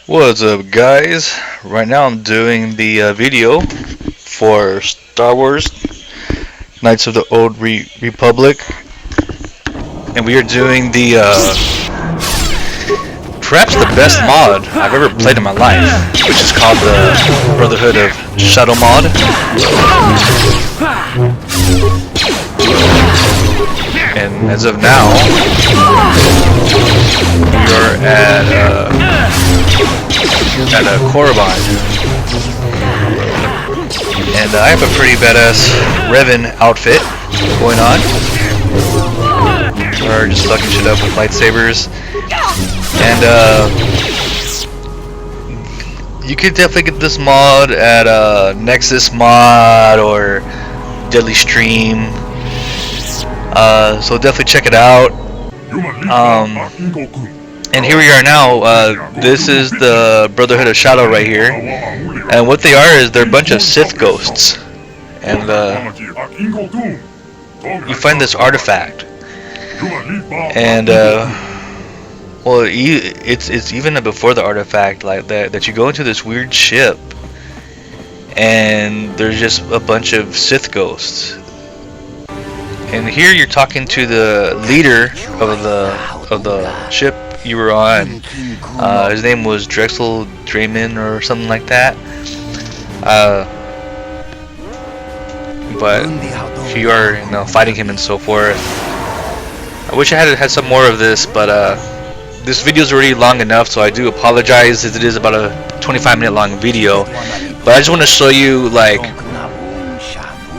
What's up, guys? Right now I'm doing the video for Star Wars Knights of the Old Republic, and we are doing the perhaps the best mod I've ever played in my life, which is called the Brotherhood of Shadow mod. And as of now, we are at a Korriban, and I have a pretty badass Revan outfit going on. We're just fucking shit up with lightsabers, and you could definitely get this mod at Nexus Mod or Deadly Stream. So definitely check it out. And here we are now. This is the Brotherhood of Shadow right here, and what they are is they're a bunch of Sith ghosts, and you find this artifact, and well, it's even before the artifact, like that you go into this weird ship, and there's just a bunch of Sith ghosts. And here you're talking to the leader of the ship you were on. His name was Drexel Draymond or something like that. But here you are, fighting him and so forth. I wish I had some more of this, but this video is already long enough, so I do apologize as it is about a 25-minute long video. But I just want to show you like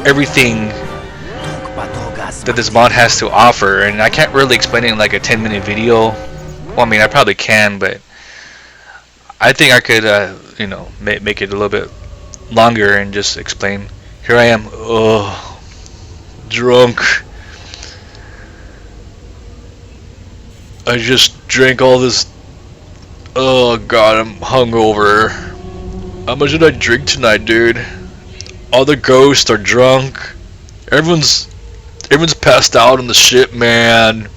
everything that this mod has to offer, and I can't really explain it in like a 10-minute video. Well, I mean, I probably can, but I think I could, make it a little bit longer and just explain. Here I am, drunk. I just drank all this. Oh god, I'm hungover. How much did I drink tonight, dude? All the ghosts are drunk. Everyone's passed out on the ship, man.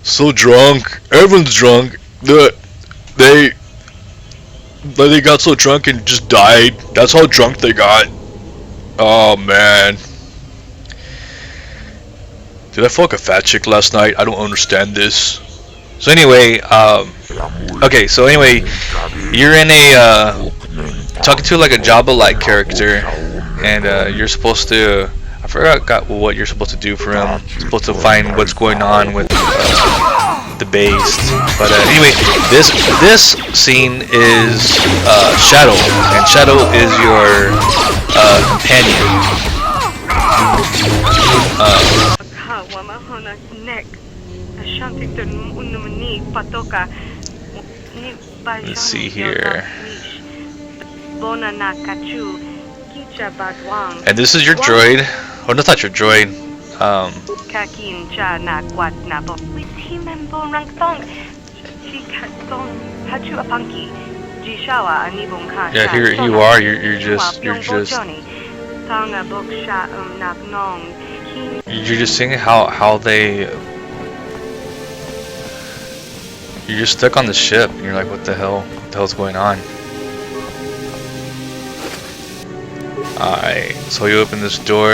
So drunk. Everyone's drunk. They got so drunk and just died. That's how drunk they got. Oh man. Did I fuck a fat chick last night? I don't understand this. So anyway, okay. So anyway, you're in a talking to like a Jabba-like character, and you're supposed to. I forgot what you're supposed to do for him. You're supposed to find what's going on with the base. But anyway, this scene is Shadow, and Shadow is your companion. Let's see here. And this is your droid. Oh, no, not your droid. Yeah, here you are. You're just seeing how they. You're just stuck on the ship. And you're like, what the hell? What the hell's going on? Alright, so you open this door.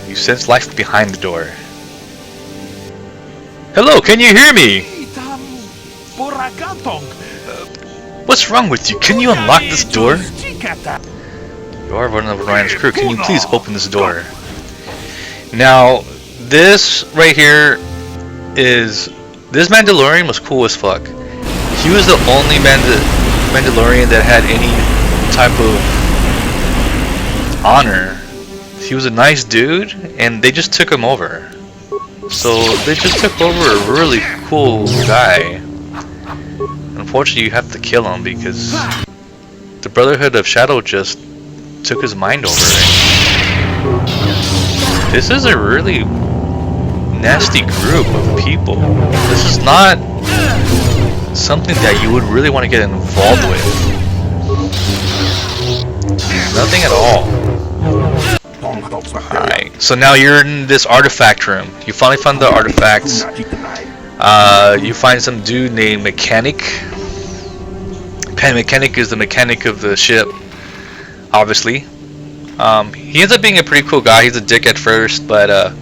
You sense life behind the door. Hello, can you hear me? What's wrong with you? Can you unlock this door? You are one of Ryan's crew. Can you please open this door? Now, this right here is... This Mandalorian was cool as fuck. He was the only Mandalorian that had any type of honor. He was a nice dude, and they just took him over. So they just took over a really cool guy. Unfortunately, you have to kill him because the Brotherhood of Shadow just took his mind over. This is a really nasty group of people. This is not something that you would really want to get involved with. Nothing at all. Alright, so now you're in this artifact room. You finally found the artifacts. You find some dude named Mechanic. Mechanic is the mechanic of the ship, obviously. He ends up being a pretty cool guy. He's a dick at first, but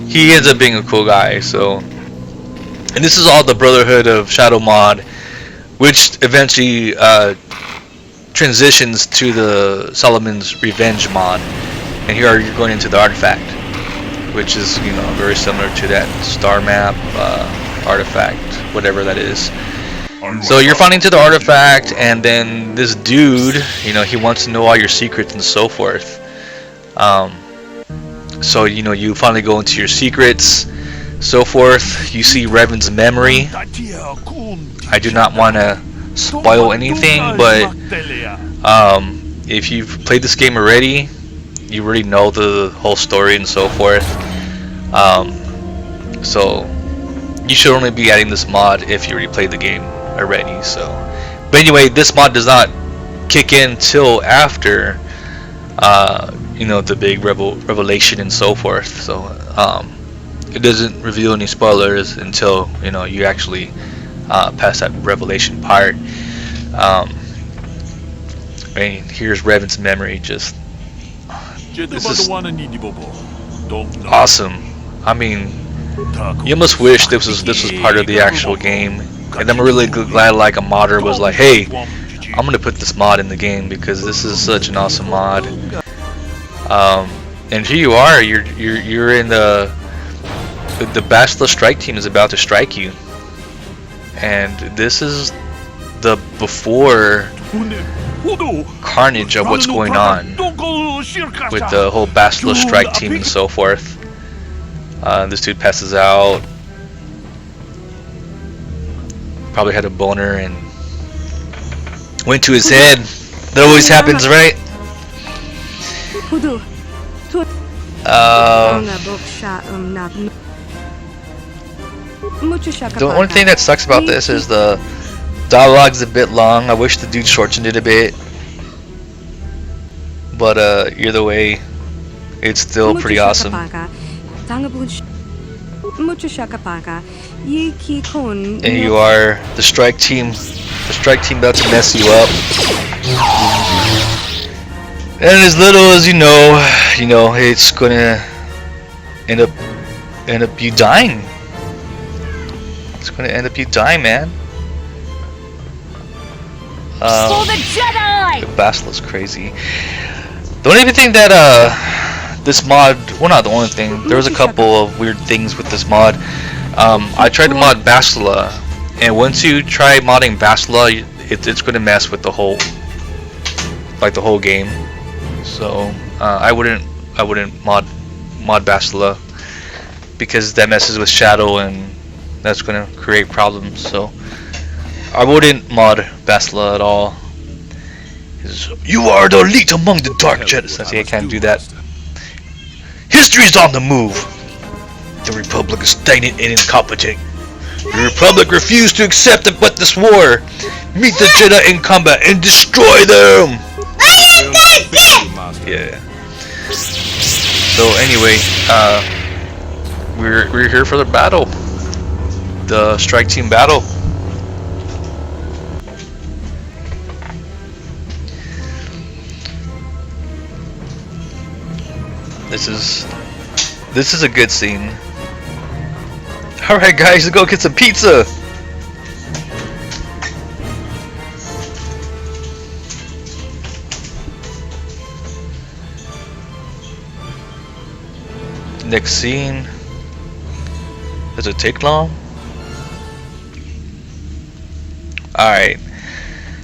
he ends up being a cool guy. So, and this is all the Brotherhood of Shadow mod, which eventually transitions to the Solomon's Revenge mod. And here you're going into the artifact, which is, you know, very similar to that star map artifact, whatever that is. So you're finding to the artifact, and then this dude, you know, he wants to know all your secrets and so forth. So, you know, you finally go into your secrets, so forth. You see Revan's memory. I do not want to spoil anything, but if you've played this game already, you already know the whole story and so forth. So you should only be adding this mod if you already played the game already. So, but anyway, this mod does not kick in till after you know, the big revelation and so forth. So it doesn't reveal any spoilers until, you know, you actually pass that revelation part. I mean, here's Revan's memory. Just, this is awesome. I mean, you almost wish this was part of the actual game. And I'm really glad like a modder was like, hey, I'm gonna put this mod in the game because this is such an awesome mod. And here you are, you're in the Bastila strike team is about to strike you, and this is the before carnage of what's going on with the whole Bastila strike team and so forth. This dude passes out, probably had a boner and went to his head. That always happens, right? The only thing that sucks about this is the dialogue's a bit long. I wish the dude shortened it a bit, but either way, it's still pretty awesome. And you are the strike team. The strike team about to mess you up. And as little as you know, it's gonna end up you dying. It's gonna end up you dying, man. For the Jedi! The Bastila's crazy. The only thing that this mod, well, not the only thing. There was a couple of weird things with this mod. I tried to mod Bastila, and once you try modding Bastila, it's gonna mess with the whole game. So I wouldn't mod Bastila because that messes with Shadow and that's gonna create problems. So I wouldn't mod Bastila at all. You are the elite among the dark Jedi. See, I can't do that. History's on the move. The Republic is stagnant and incompetent. The Republic refused to accept it but this war. Meet the Jedi in combat and destroy them. Yeah. So anyway, we're here for the battle, the strike team battle. This is a good scene. All right, guys, let's go get some pizza. Next scene. Does it take long? Alright.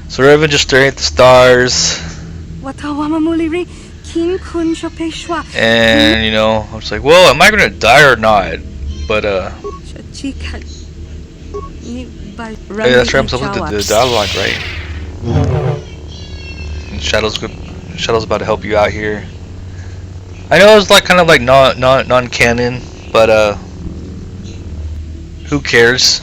So Revan just staring at the stars. And, you know, I was like, well, am I gonna die or not? But, hey, that's right, I'm supposed to do the dialogue, right? And Shadow's about to help you out here. I know it's like kind of like non-canon, but who cares?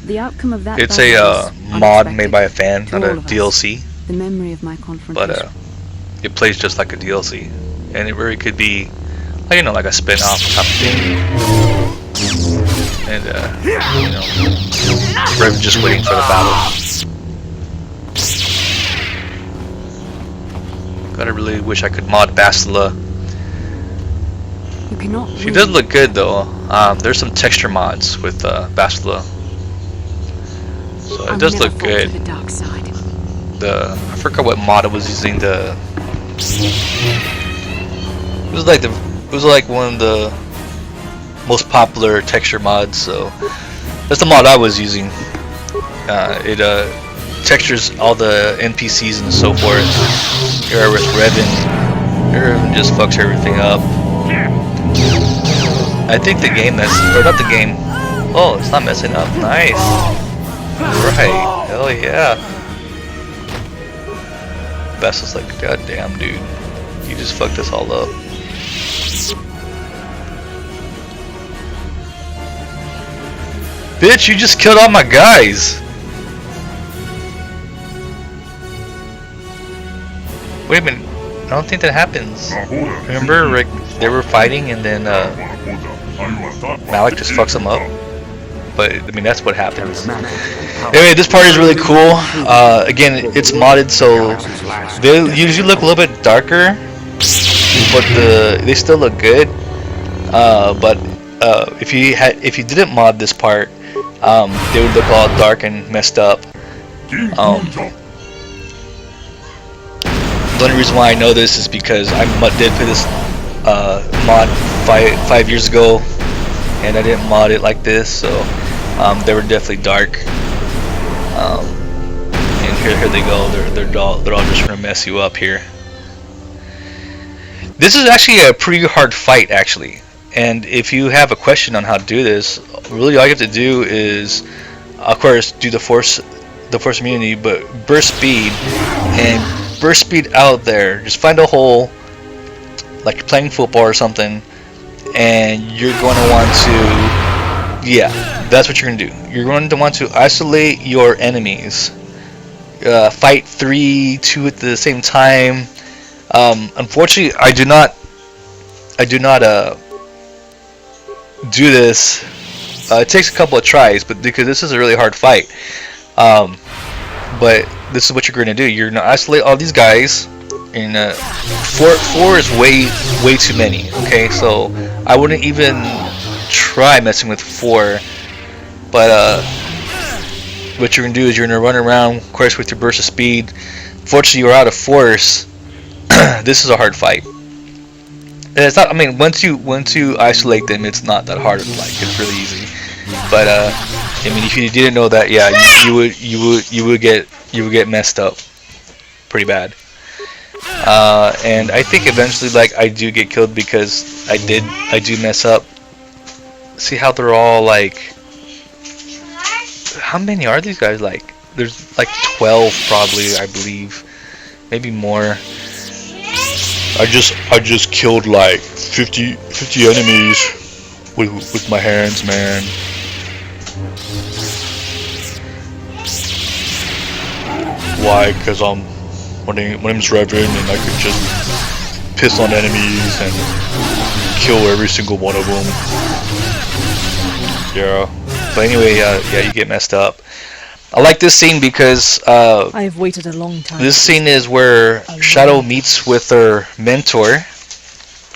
The outcome of that it's a mod made by a fan, not a DLC. The memory of my confrontation. But it plays just like a DLC, and it really could be, like, you know, like a spin-off type of thing. And you know, rather than just waiting for the battle. God, I really wish I could mod Bastila. You cannot She does look good though. There's some texture mods with Bastila, so it does look good. The dark side. I forgot what mod I was using. It was like one of the most popular texture mods. So that's the mod I was using. It textures all the NPCs and so forth. Here with Revan just fucks everything up. I think the game or not the game. Oh, it's not messing up. Nice. Right. Hell yeah. Best is like, god damn, dude. You just fucked us all up. Bitch, you just killed all my guys. Wait a minute. I don't think that happens. Remember, Rick? They were fighting, and then Malik just fucks them up. But I mean, that's what happens. Anyway, this part is really cool. Again, it's modded, so they usually look a little bit darker, but they still look good. But if you didn't mod this part, they would look all dark and messed up. The only reason why I know this is because I did play this mod 5 years ago, and I didn't mod it like this, so they were definitely dark. And here they go. They're all just gonna mess you up here. This is actually a pretty hard fight, actually. And if you have a question on how to do this, really all you have to do is, of course, do the force immunity, but burst speed and burst speed out there. Just find a hole, like you're playing football or something, and you're going to want to, yeah, that's what you're going to do. You're going to want to isolate your enemies. Fight 3, 2 at the same time. Unfortunately, I do not do this. It takes a couple of tries, but because this is a really hard fight. But this is what you're going to do. You're going to isolate all these guys. And four is way too many. Okay, so I wouldn't even try messing with 4. But what you're going to do is you're going to run around, of course, with your burst of speed. Fortunately, you're out of force. This is a hard fight. And it's not. I mean, once you isolate them, it's not that hard. Like, it's really easy. But I mean, if you didn't know that, yeah, you would get messed up pretty bad. And I think eventually, like, I do get killed because I do mess up. See how they're all like. How many are these guys? Like, there's like 12 probably, I believe, maybe more. I just killed like 50 enemies with my hands, man. Why? Because my name's Revan, and I could just piss on enemies and kill every single one of them. Yeah. But anyway, yeah, you get messed up. I like this scene because I have waited a long time. This scene is where Shadow meets with her mentor.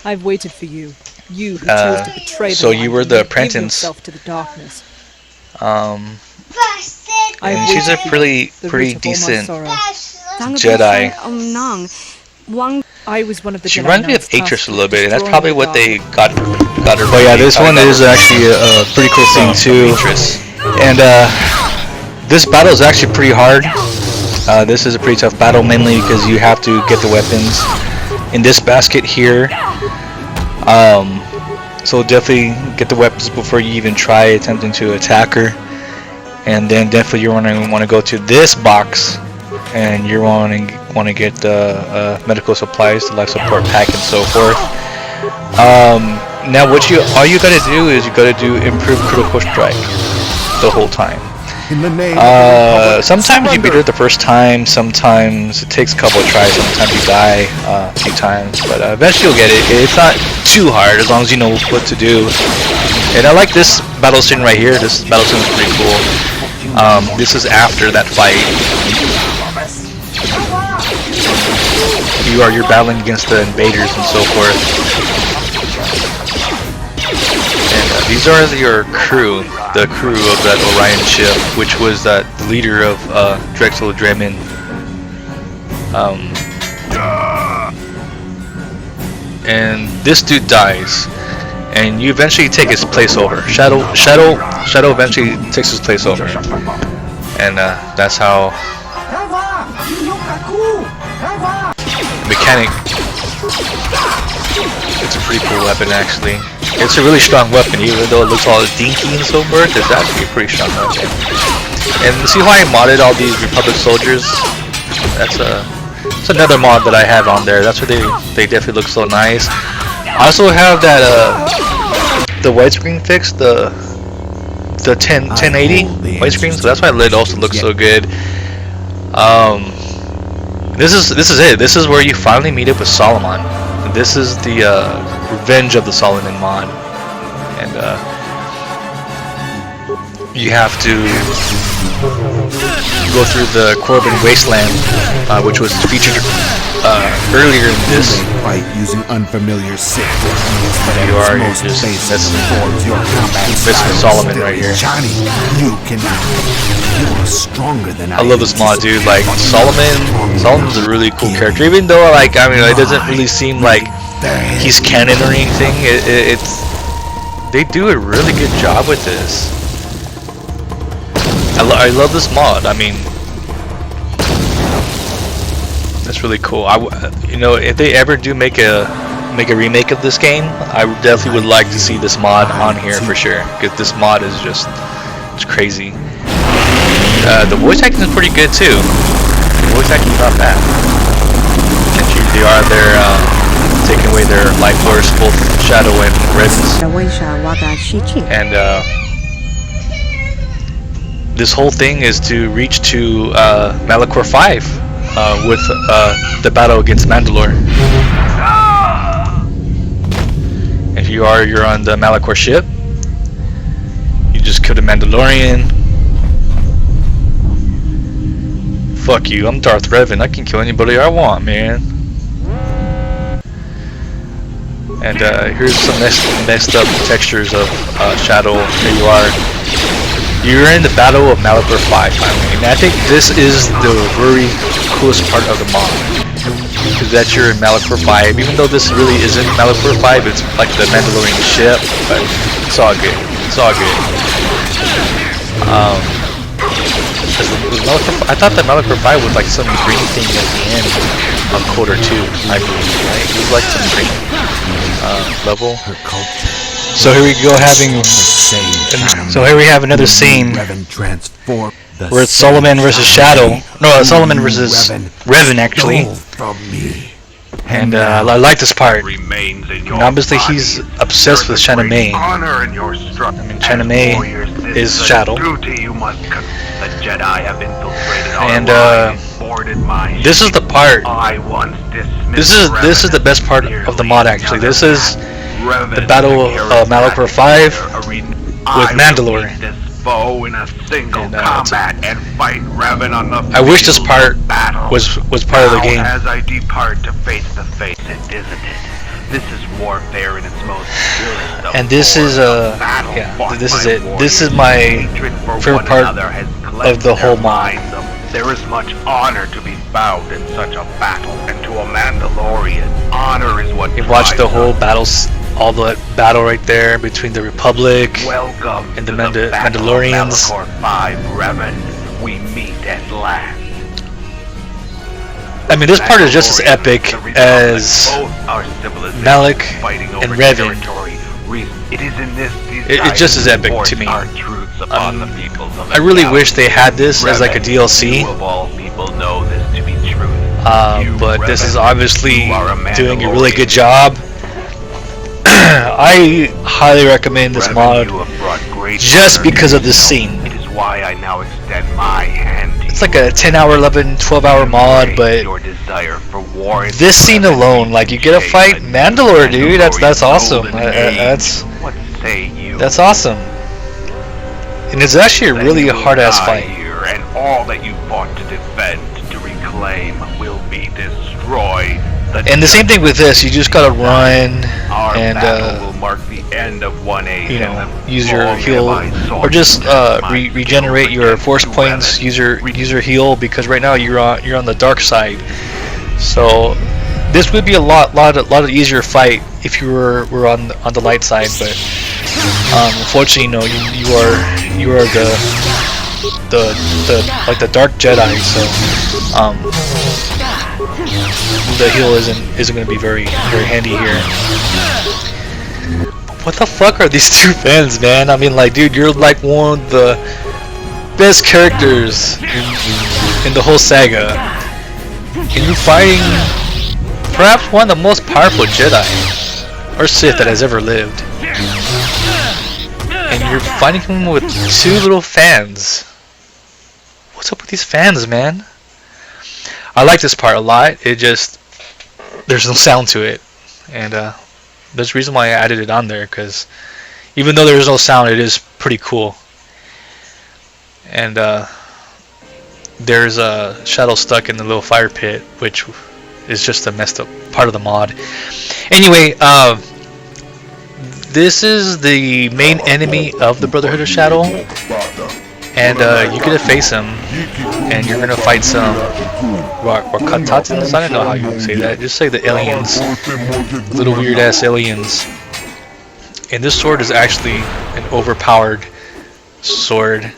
I've waited for you. You who chose to betray the so you were the give apprentice. yourself to the darkness. And she's a pretty decent Jedi. I was one of the She Jedi reminds me of Knights tasked Atrus a with little bit, and that's destroying probably the what they dark. got her. But yeah, this one is actually a pretty cool scene too. And this battle is actually pretty hard. This is a pretty tough battle, mainly because you have to get the weapons in this basket here. So definitely get the weapons before you even try attempting to attack her. And then definitely you're going to want to go to this box, and you're want to get the medical supplies, the life support pack, and so forth. Now all you got to do is you got to do improved critical strike the whole time. In the name of the Republic, Sometimes you beat surrender. it the first time, sometimes it takes a couple of tries, sometimes you die a few times, but eventually you'll get it. It's not too hard as long as you know what to do. And I like this battle scene right here. This battle scene is pretty cool. This is after that fight. You're battling against the invaders and so forth. And these are your crew, the crew of that Orion ship, which was the leader of Drexel Dremin. And this dude dies, and you eventually take his place over. Shadow eventually takes his place over, and that's how mechanic. It's a pretty cool weapon, actually. It's a really strong weapon, even though it looks all dinky and so forth. It's actually a pretty strong weapon. And see how I modded all these Republic soldiers? That's another mod that I have on there. That's where they definitely look so nice. I also have that the widescreen fix, the 1080 widescreen, so that's why it also looks so good. This is it. This is where you finally meet up with Solomon. This is the Revenge of the Solomon mod, and you have to go through the Corbin Wasteland, which was featured earlier in this. Fight using unfamiliar sick. You're just missing Solomon right here. Johnny, you cannot. You are stronger than I love this mod, dude. Like Solomon's a really cool character. Even though, like, I mean, it doesn't really seem like he's canon or anything. They do a really good job with this. I love this mod. I mean, that's really cool. You know, if they ever do make a remake of this game, I definitely would like to see this mod on here for sure, because this mod is it's crazy. The voice acting is pretty good too. The voice acting is not bad. And they are taking away their life force, both Shadow and Revans. And this whole thing is to reach to Malacca 5 with the battle against Mandalore. If you're on the Malacca ship, you just kill the Mandalorian. Fuck you, I'm Darth Revan. I can kill anybody I want, man. And here's some messed up textures of Shadow. There you are. You're in the Battle of Malacca 5 finally, and I think this is the very coolest part of the mod, because that you're in Malacca 5. Even though this really isn't Malacca 5, it's like the Mandalorian ship, but it's all good. It's all good. I thought that Malacca 5 was like some green thing at the end of Quarter 2, I believe, right? It was like some green level. So here we go here we have another scene where it's Solomon versus Shadow. No, Solomon versus Revan actually. And I like this part. And obviously he's obsessed with China May. I mean, China May is Shadow. And this is the part. This is the best part of the mod actually. This is the Battle of Malacca 5 with Mandalore. And, I wish this part was part of the game. As I depart to face the face, isn't it? This is warfare in its most purest. And this is this is it. This is my favorite part of the whole mod. There is much honor to be found in such a battle, and to a Mandalorian, honor is what You've watched the whole battles, all the battle right there between the Republic and the Mandalorians. Malacca 5, Revan, we meet at last. I mean, this part is just as epic as Malak and Revan. It's just as epic to me. I really wish they had this as like a DLC. But this is obviously doing a really good job. I highly recommend this mod just because of this scene. why I now extend my hand to It's like a 10-hour, 11, 12-hour mod, but your desire for war. this scene alone, like you get a fight Mandalore, dude. That's awesome. What say you? That's awesome. And it's actually a really hard-ass fight. Here, and all that you fought to defend, to reclaim, will be destroyed. And the same thing with this, you just gotta run Our and battle will mark the end of one age. you know, use your heal, or just regenerate your force points. Use your heal, because right now you're on the dark side. So this would be a lot easier fight if you were on the light side, but unfortunately, you know, you are the dark Jedi, so the heal isn't going to be very handy here. What the fuck are these two Fens, man? I mean, like, dude, you're like one of the best characters in the whole saga, and you're fighting perhaps one of the most powerful Jedi or Sith that has ever lived, and you're fighting him with two little fans. What's up with these fans, man? I like this part a lot. It just, there's no sound to it, and there's a reason why I added it on there, because even though there's no sound, it is pretty cool. And there's a Shadow stuck in the little fire pit, which is just a messed up part of the mod. Anyway, this is the main enemy of the Brotherhood of Shadow, and you get to face him, and you're gonna fight some Rakatatans. I don't know how you say that. Just say the aliens, little weird ass aliens. And this sword is actually an overpowered sword.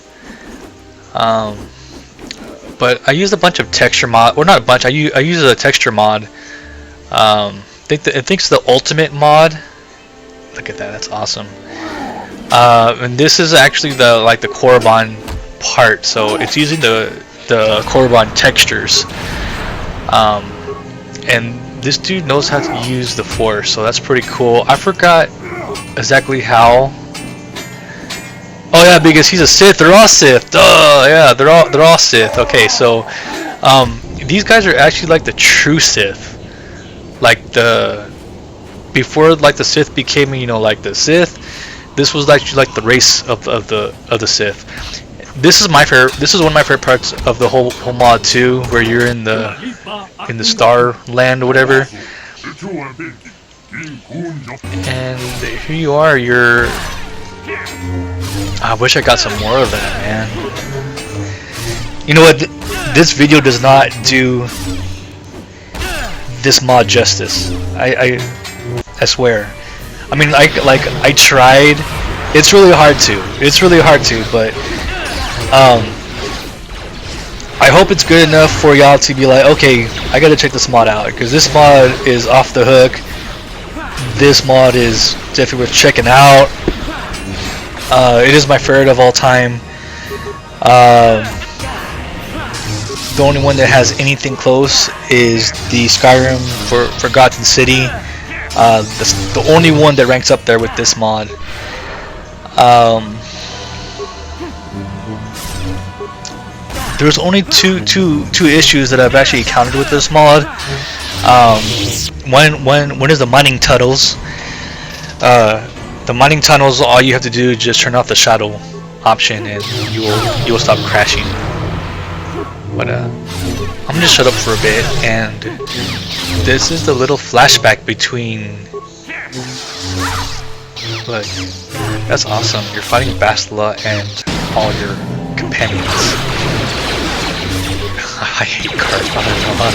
But I used a bunch of texture mod, or not a bunch. I use a texture mod. I think it's the ultimate mod. Look at that, that's awesome. And this is actually the Korriban part, so it's using the Korriban textures. And this dude knows how to use the Force, so that's pretty cool. I forgot exactly how. Oh yeah, because he's a Sith. They're all Sith. Duh, yeah, they're all Sith. Okay, so these guys are actually like the true Sith. Like before, like the Sith became, you know, like the Sith. This was like the race of the Sith. This is my favorite. This is one of my favorite parts of the whole mod too, where you're in the Star Land or whatever. And here you are. I wish I got some more of that, man. You know what? This video does not do this mod justice. I swear. I mean, I tried. It's really hard to. But I hope it's good enough for y'all to be like, okay, I gotta check this mod out, because this mod is off the hook. This mod is definitely worth checking out. It is my favorite of all time. The only one that has anything close is the Skyrim Forgotten City. The only one that ranks up there with this mod. There's only two issues that I've actually encountered with this mod. One is the mining tunnels. The mining tunnels, all you have to do is just turn off the shadow option, and you will stop crashing. But I'm gonna shut up for a bit, and this is the little flashback between. Look, that's awesome. You're fighting Bastila and all your companions. I hate Cart. I don't know.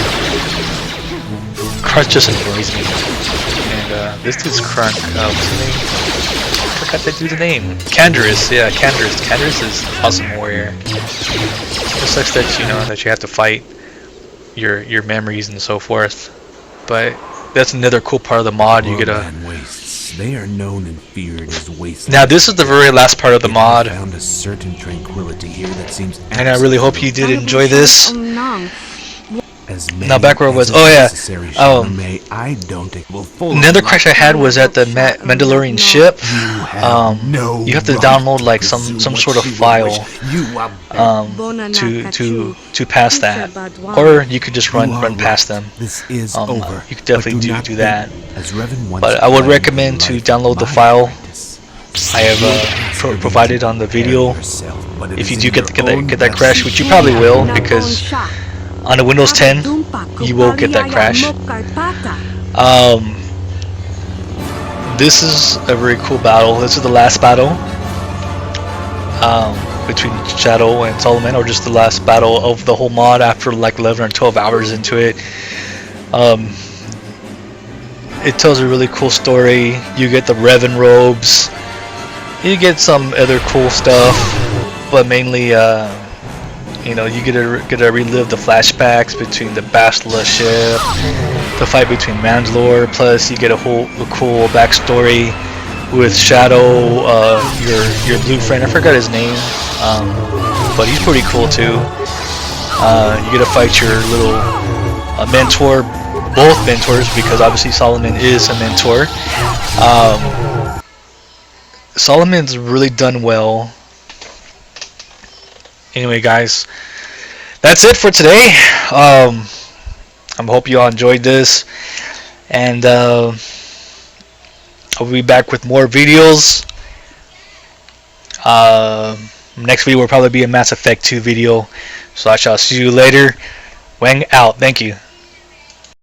Cart just annoys me. And this dude's Crunk. What's his name? I forgot that dude's name. Canderous. Yeah, Canderous. Canderous is an awesome warrior. It sucks that that you have to fight your memories and so forth. But that's another cool part of the mod. You get a. They are known and feared as wastes. Now this is the very last part of the mod, Found a certain tranquility here that seems and I really hope you did enjoy this. As Now back where it was. Oh yeah. I don't think will fall. Another crash I had was at the Mandalorian ship. No you have to right download to like pursue some what sort of you file wish. You are to pass that, or you could just run past them. This is over. You could definitely do that. As Revan once But I would guided recommend your to life, download the my file apprentice. I have provided on the video. If you do get that crash, which you probably will, because on the Windows 10 you will get that crash. This is a very cool battle. This is the last battle between Shadow and Solomon, or just the last battle of the whole mod after like 11 or 12 hours into it. It tells a really cool story. You get the Revan robes. You get some other cool stuff, but mainly, you know, you get to relive the flashbacks between the Bastila ship, the fight between Mandalore. Plus, you get a cool backstory with Shadow, your blue friend. I forgot his name, but he's pretty cool too. You get to fight your little mentor, both mentors, because obviously Solomon is a mentor. Solomon's really done well. Anyway, guys, that's it for today. I hope you all enjoyed this, and I'll be back with more videos. Next video will probably be a Mass Effect 2 video, so I shall see you later. Wang out. Thank you.